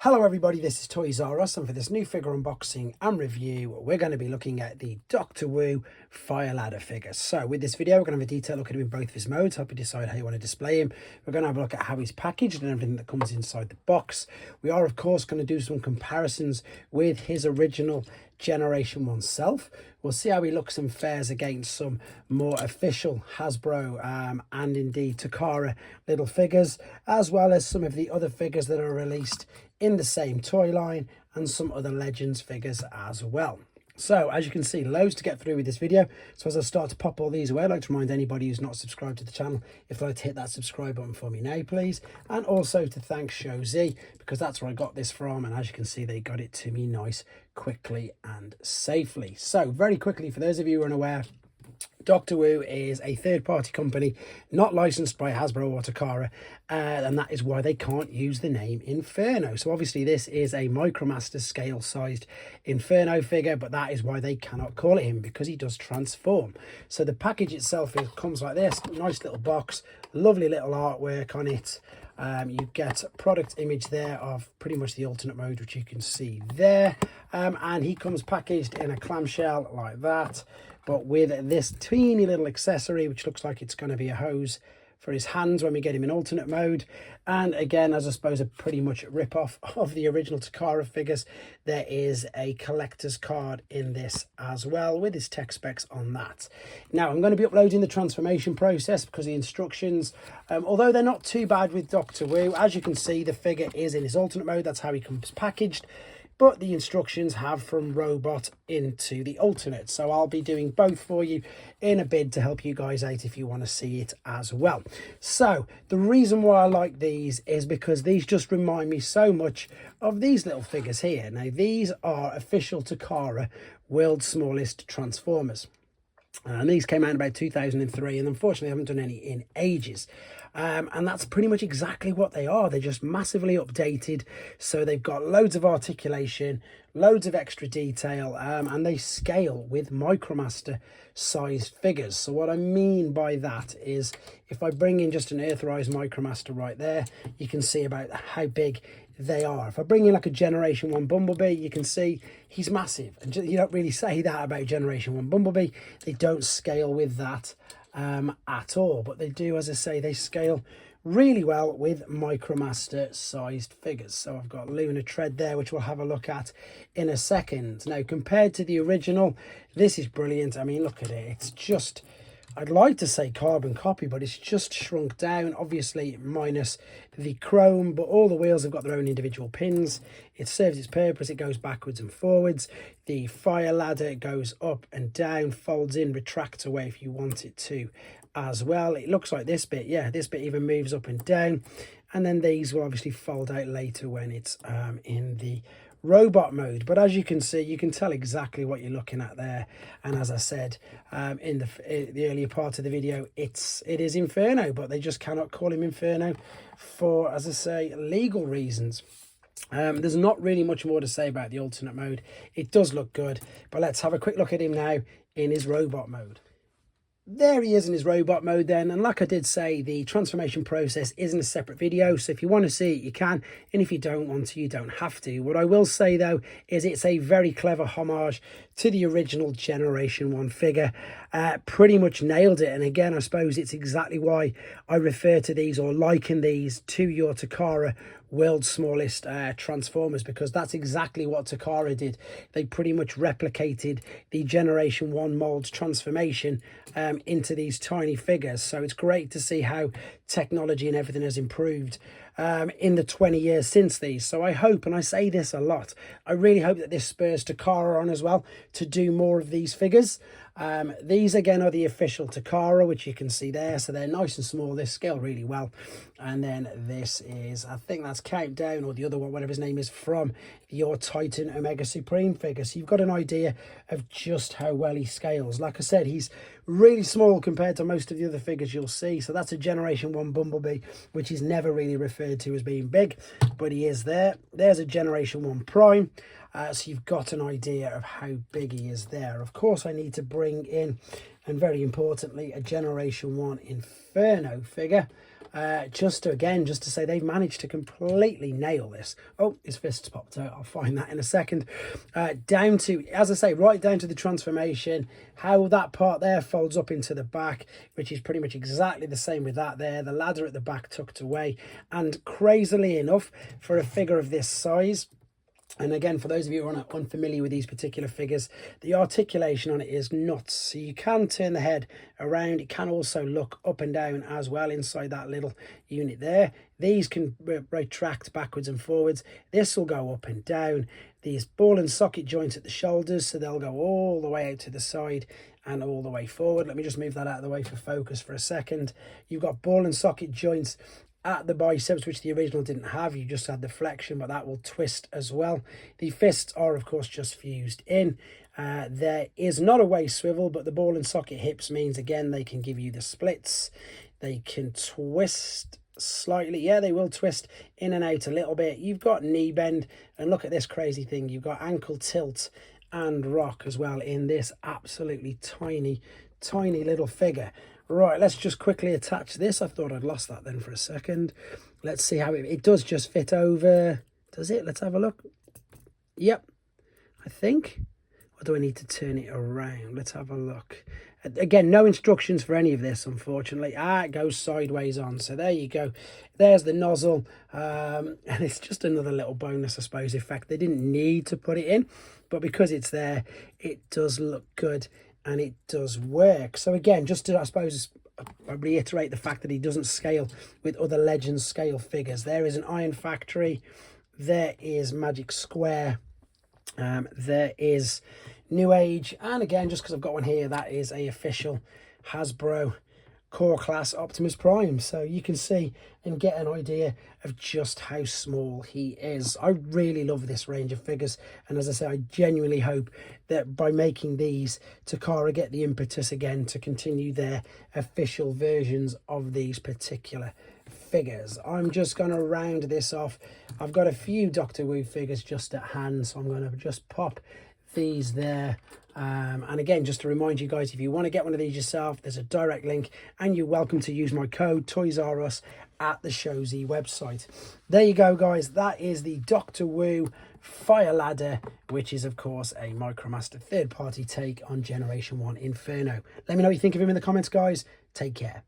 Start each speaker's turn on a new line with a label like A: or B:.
A: Hello everybody, this is Toys R Us, and for this new figure unboxing and review, we're going to be looking at the Doctor Wu fire ladder figure. So with this video, we're going to have a detailed look at him in both of his modes, help you decide how you want to display him. We're going to have a look at how he's packaged and everything that comes inside the box. We are, of course, going to do some comparisons with his original Generation 1 self. We'll see how he looks and fares against some more official Hasbro and indeed Takara little figures, as well as some of the other figures that are released in the same toy line and some other Legends figures as well. So as you can see, loads to get through with this video. So as I start to pop all these away, I'd like to remind anybody who's not subscribed to the channel, if they'd like to hit that subscribe button for me now, please. And also to thank Show Z, because that's where I got this from. And as you can see, they got it to me nice, quickly and safely. So very quickly, for those of you who are unaware, Doctor Wu is a third-party company not licensed by Hasbro or Takara, and that is why they can't use the name Inferno. So obviously this is a Micromaster scale-sized Inferno figure, but that is why they cannot call it him, because he does transform. So the package itself comes like this, nice little box, lovely little artwork on it. You get a product image there of pretty much the alternate mode, which you can see there, and he comes packaged in a clamshell like that, but with this teeny little accessory which looks like it's going to be a hose for his hands when we get him in alternate mode. And again, as I suppose a pretty much rip-off of the original Takara figures, there is a collector's card in this as well with his tech specs on that. Now I'm going to be uploading the transformation process because the instructions, although they're not too bad with Doctor Wu, as you can see the figure is in his alternate mode, that's how he comes packaged. But the instructions have from robot into the alternate. So I'll be doing both for you in a bid to help you guys out if you want to see it as well. So the reason why I like these is because these just remind me so much of these little figures here. Now these are official Takara World's Smallest Transformers. And these came out in about 2003, and unfortunately I haven't done any in ages. And that's pretty much exactly what they are. They're just massively updated, so they've got loads of articulation, loads of extra detail, and they scale with Micromaster sized figures. So what I mean by that is, if I bring in just an Earthrise Micromaster right there, you can see about how big they are. If I bring in like a Generation 1 Bumblebee, you can see he's massive, and you don't really say that about Generation 1 Bumblebee. They don't scale with that at all, but they do, as I say, they scale really well with Micromaster sized figures. So I've got Lunar Tread there, which we'll have a look at in a second. Now compared to the original, this is brilliant. I mean, look at it, it's just, I'd like to say carbon copy, but it's just shrunk down, obviously minus the chrome, but all the wheels have got their own individual pins. It serves its purpose, it goes backwards and forwards. The fire ladder goes up and down, folds in, retracts away if you want it to as well. It looks like this bit, yeah, this bit even moves up and down. And then these will obviously fold out later when it's in the robot mode. But as you can see, you can tell exactly what you're looking at there. And as I said in the earlier part of the video, it is Inferno, but they just cannot call him Inferno for, as I say, legal reasons. There's not really much more to say about the alternate mode. It does look good, but let's have a quick look at him now in his robot mode. There he is in his robot mode then, and like I did say, the transformation process isn't a separate video, so if you want to see it you can, and if you don't want to you don't have to. What I will say though is it's a very clever homage to the original Generation 1 figure. Pretty much nailed it, and again I suppose it's exactly why I refer to these or liken these to your Takara World's Smallest Transformers, because that's exactly what Takara did. They pretty much replicated the Generation 1 mold's transformation into these tiny figures. So it's great to see how technology and everything has improved in the 20 years since these. So I hope, and I say this a lot, I really hope that this spurs Takara on as well to do more of these figures. These again are the official Takara, which you can see there, so they're nice and small. They scale really well. And then this is, I think that's Countdown, or the other one, whatever his name is, from your Titan Omega Supreme figure. So you've got an idea of just how well he scales. Like I said, he's really small compared to most of the other figures you'll see. So that's a Generation 1 Bumblebee, which is never really referred to as being big, but he is there. There's a Generation 1 Prime. So you've got an idea of how big he is there. Of course, I need to bring in, and very importantly, a Generation 1 Inferno figure. just to say they've managed to completely nail this. Oh, his fist's popped out. I'll find that in a second. Down to, as I say, right down to the transformation, how that part there folds up into the back, which is pretty much exactly the same with that there. The ladder at the back tucked away, and crazily enough, for a figure of this size, and again, for those of you who are unfamiliar with these particular figures, the articulation on it is nuts. So you can turn the head around. It can also look up and down as well inside that little unit there. These can retract backwards and forwards. This will go up and down. These ball and socket joints at the shoulders, so they'll go all the way out to the side and all the way forward. Let me just move that out of the way for focus for a second. You've got ball and socket joints at the biceps, which the original didn't have. You just had the flexion, but that will twist as well. The fists are, of course, just fused in. There is not a waist swivel, but the ball and socket hips means, again, they can give you the splits. They can twist slightly. Yeah, they will twist in and out a little bit. You've got knee bend, and look at this crazy thing. You've got ankle tilt and rock as well in this absolutely tiny little figure. Right, let's just quickly attach this. I thought I'd lost that then for a second. Let's see how it does just fit over. Does it? Let's have a look. Yep, I think. Or do I need to turn it around? Let's have a look. Again, no instructions for any of this, unfortunately. It goes sideways on. So there you go. There's the nozzle. And it's just another little bonus, I suppose, effect. They didn't need to put it in, but because it's there, it does look good. And it does work. So again, just to, I suppose, reiterate the fact that he doesn't scale with other Legends scale figures. There is an Iron Factory. There is Magic Square. There is New Age. And again, just because I've got one here, that is a official Hasbro Core Class Optimus Prime. So you can see and get an idea of just how small he is. I really love this range of figures, and as I say, I genuinely hope that by making these, Takara get the impetus again to continue their official versions of these particular figures. I'm just going to round this off. I've got a few Doctor Who figures just at hand, so I'm going to just pop these there. And again, just to remind you guys, if you want to get one of these yourself, there's a direct link, and you're welcome to use my code toysareruss at the Showzy website. There you go, guys. That is the Doctor Who Fire Ladder, which is, of course, a Micromaster third-party take on Generation 1 Inferno. Let me know what you think of him in the comments, guys. Take care.